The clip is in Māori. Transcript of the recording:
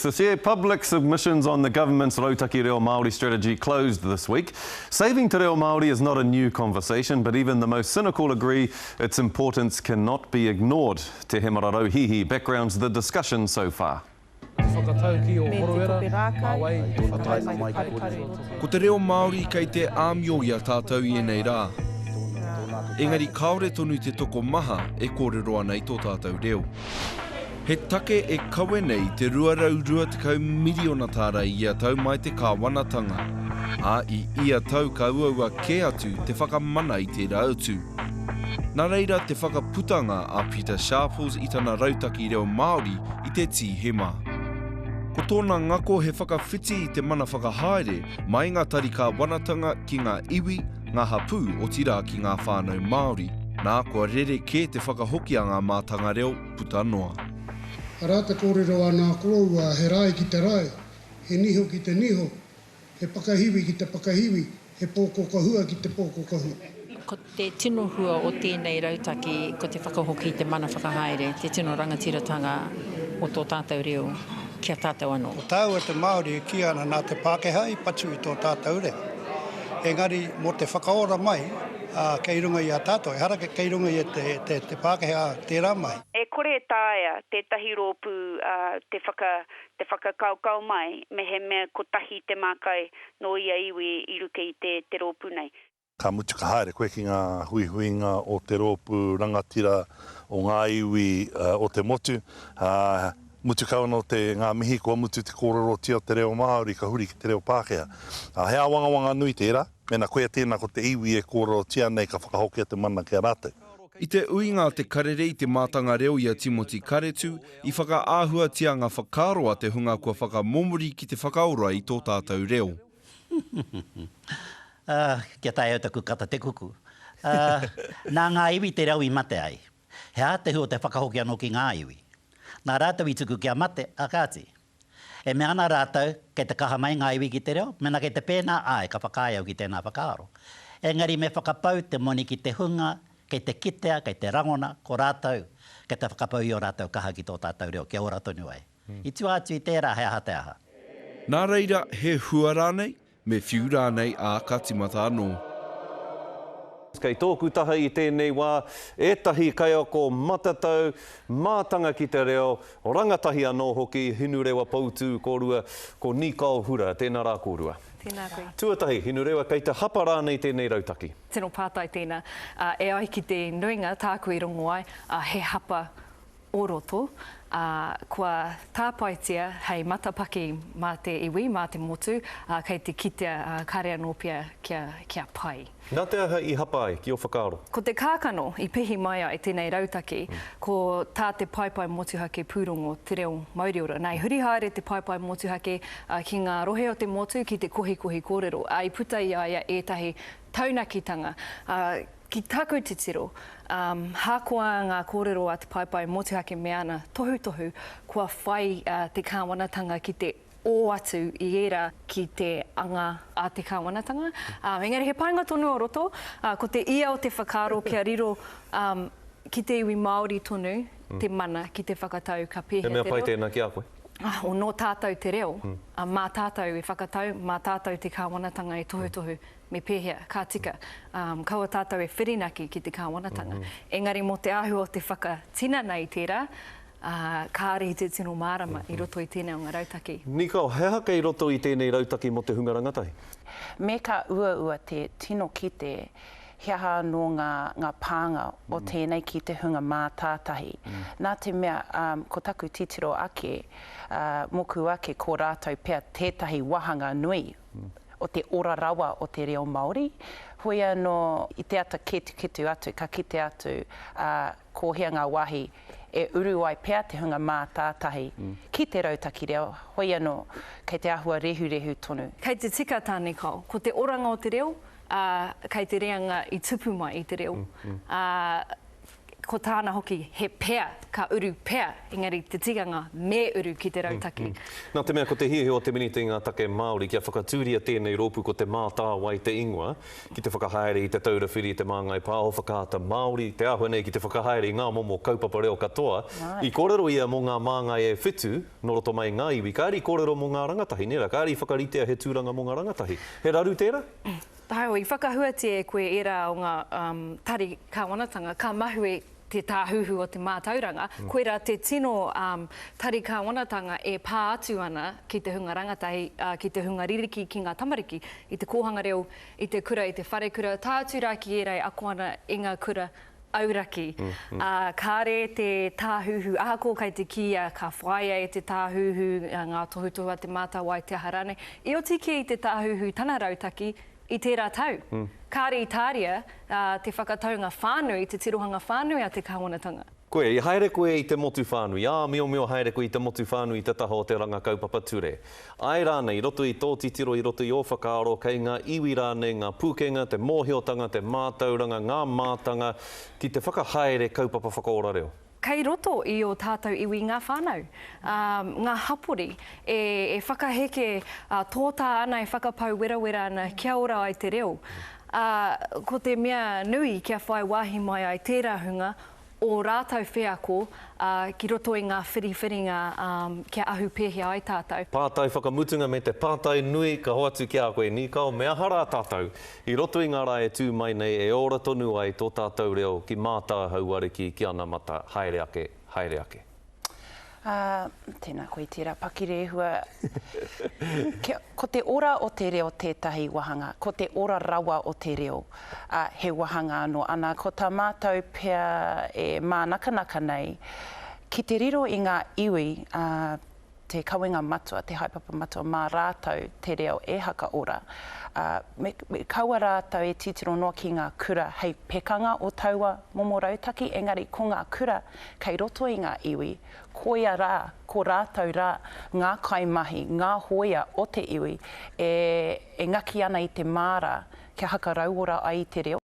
So public submissions on the government's Rautaki Reo Māori strategy closed this week. Saving te reo Māori is not a new conversation, but even the most cynical agree its importance cannot be ignored. Te Hemara Rauhihi backgrounds the discussion so far. Ko te reo Māori kei te āmio ia tātou i nei rā. Engari kaore tonu te toko maha e kōrero ana i tō tātou reo. He take e kawe nei te 220 miliona tāra i ia tau mai te kāwanatanga. A i ia tau ka uaua ke atu te whakamana i te rautu. Nā reira te whakaputanga a Peter Sharples i tana Rautaki Reo Māori i te tihema. Ko tōna ngako he whakawhiti i te mana whakahaere mai ngā tari kāwanatanga ki ngā iwi, ngā hapū o tira ki ngā whānau Māori. Nā kua rere ke te whakahokianga mātanga reo putanoa. Arata kōrero ana kōrua he rai ki te rai, he niho ki te niho, he pakahiwi ki te pakahiwi, he pōko kahua ki te pōko kahua. Ko te tino hua o tēnei rautaki, ko te whakahoki te mana whakahaere, te tino rangatiratanga o tō tātou reo, kia tātou anō. O tāu e te Māori ki ana nā te Pākehā i patu i tō tātou reo. Engari, mō te whakaora mai, kei runga i a tātou, e hara kei runga i te Pākehā tērā mai. E kore e tāia tētahi rōpū te whakakaukau mai, me he mea ko tahi te mākai no ia iwi i ruke i te rōpū nei. Ka mutu ka haere koe ki ngā huihuinga o te rōpū rangatira o ngā iwi o te motu. Mutu kauna o ngā mihi kua mutu te kōrero tia o te reo Māori ka huri ki te reo Pākehā. Hea wangawanga nui tērā, mena koe tēnā ko te iwi e kōrero tia nei ka whakahokia te mana kia rātou. I te uinga te karere i te mātanga reo ia Timothy Karetu, i whakaāhua tia ngā whakaroa te hunga kua whakamomori ki te whakaora i tō tātou reo. Kia tai au taku kata te kuku. Nā ngā iwi te reo i mate ai. He ātehu o te whakahoki anō ki ngā iwi. Nā rātou i tuku kia mate, a kāti. E me ana rātou, kei te kaha mai ngā iwi ki te reo, mena kei te pēnā ai ka whakāiau ki tēnā whakaaro. Engari me whakapau te moni ki te hunga, kei te kitea, kei te rangona, ko rātou, kei te whakapau i o rātou kaha ki tō tātou reo, kia ora tonu ai. I tua atu i tērā he aha te aha. Nā reira he hua rānei, me whiu rānei a ka timata anō. Kei tōku taha i tēnei wā, etahi kai o ko matatau, mātanga ki te reo, o rangatahi anō hoki, hinu rewa pautu, kōrua, ko Nikau Hura, tēnā rā kōrua. Tēnā koe. Tuatahi, hinu rewa, kei te hapa rānei tēnei rautaki. Tēnō pātai tēnā. E ai ki te nuinga, tāku i rongo ai, he hapa o roto. Kua tāpaitia hei matapaki mā te iwi, mā te motu, kei te kitea kare anō pia kia pai. Nā te aha i hapa ai, ki o whakaaro? Ko te kākano i pehi mai ai tēnei rautaki, ko tā te paipai motuhake pūrongo te reo Mauriora. Nei, huri haere te paipai motuhake ki ngā rohe o te motu ki te kohi kōrero. I puta i aia ētahi taunakitanga. Ki tākou te tiro, hākua ngā kōrero a te paipai motuhake me ana tohu, kua whai te kāwanatanga ki te o atu i era ki te anga a te kāwanatanga. Engari, he painga tonu o roto, ko te ia o te whakaaro kia riro ki te iwi Māori tonu, te mana ki te whakatau ka pēhea te reo. He mea pai tēnā ki a koe? O no tātou te reo, mā tātou i whakatau, mā tātou te kāwanatanga i tohu me pēhea, kā tika. Kaua tātou e whirinaki ki te kāwanatanga. Engari, mo te ahu o te whakatina nei tērā, kāre i te tino mārama i roto i tēnei o ngā rautaki. Nikau, he haka i roto i tēnei rautaki mo te hunga rangatahi? Me ka ua te tino kite, he aha no ngā pānga o tēnei ki te hunga mā tātahi. Nā te mea, ko taku titiro ake, moku ake ko rātou pia tētahi wahanga nui o te ora rawa o te reo Māori. Hoi anō i te ata ketu atu, ka kite atu ko hea ngā wahi e uru ai pia te hunga mā tātahi ki te rautaki reo. Hoi anō kei te ahua rehu tonu. Kei te tika tāne kau, ko te oranga o te reo, kei te reanga i tupu mai i te reo. ko tāna hoki he pea, ka uru pea, engari te tikanga me uru ki te rautaki. Nā te mea, ko te hihi o te miniti ngā take Māori, kia whakatūria tēnei rōpu ko te mātā wai te ingoa, ki te whakahaere i te taurawhiri i te māngai pāho whakaata Māori, te ahua nei ki te whakahaere i ngā momo kaupapa reo katoa. I kōrero ia mō ngā māngai e whitu, no roto mai ngā iwi, ka ari kōrero mō ngā rangatahi, nera, ka ari whakaritea he tūranga mō ngā rangatahi. He raru tērā? Tāhoi, whakahuatia e koe era o ngā tari kāwanatanga, ka mahue te tāhuhu o te mātauranga, koe ra te tino tari kāwanatanga e pā atu ana ki te hunga rangatahi, ki te hunga ririki ki ngā tamariki, i te kōhanga reo, i te kura, i te whare kura, tātu raki e rei ako ana i ngā kura auraki. Kāre te tāhuhu, ahako kai te kia, ka whaia e te tāhuhu, ngā tohutohua te mātawai te harane, i o tiki i te tāhuhu tana rautaki, i tērā tau. Kāre i tāria, te whakataunga whānui, te tirohanga whānui a te kāwanatanga. Koe, i haere koe i te motu whānui. Mio haere koe i te motu whānui i te taha o te ranga kaupapa ture. Ai rānei, roto i tō titiro, i roto i o whakaaro, kei ngā iwi rānei, ngā pūkenga, te mōhiotanga, te mātauranga, ngā mātanga, ki te whakahaere kaupapa whakaora reo. Kei roto i o tātou iwi ngā whānau, ngā hapori, e whakaheke tōtā ana, e whakapau werawera ana, kia ora ai te reo. Ko te mea nui kia whai wāhi mai ai tērā hunga, o rātau wheako ki roto i ngā whiriwhiringa kia ahu pēhia ai tātou. Pātai whakamutunga me te pātai nui ka hoatu ki a koe ni kao mea hara tātou. I roto i ngā rā e tū mai nei e ora tonu ai tō tātou reo ki mātā hauariki ki ana mata haere ake, haere ake. Tēnā koe tērā pakirehua. Ko te ora o te reo tētahi wahanga, ko te ora rawa o te reo he wahanga anō ana. Ko tā mātou pia e mānakanaka nei, ki te riro i ngā iwi, te kawenga matua, te haipapa matua, mā rātou te reo e haka ora. Me kaua rātou e titiro noa ki ngā kura hei pekanga o taua momo rautaki, engari ko ngā kura kei roto i ngā iwi, koia rā, ko rātou rā, ngā kaimahi, ngā hoia o te iwi, e ngaki ana i te māra kia haka rauora ai te reo.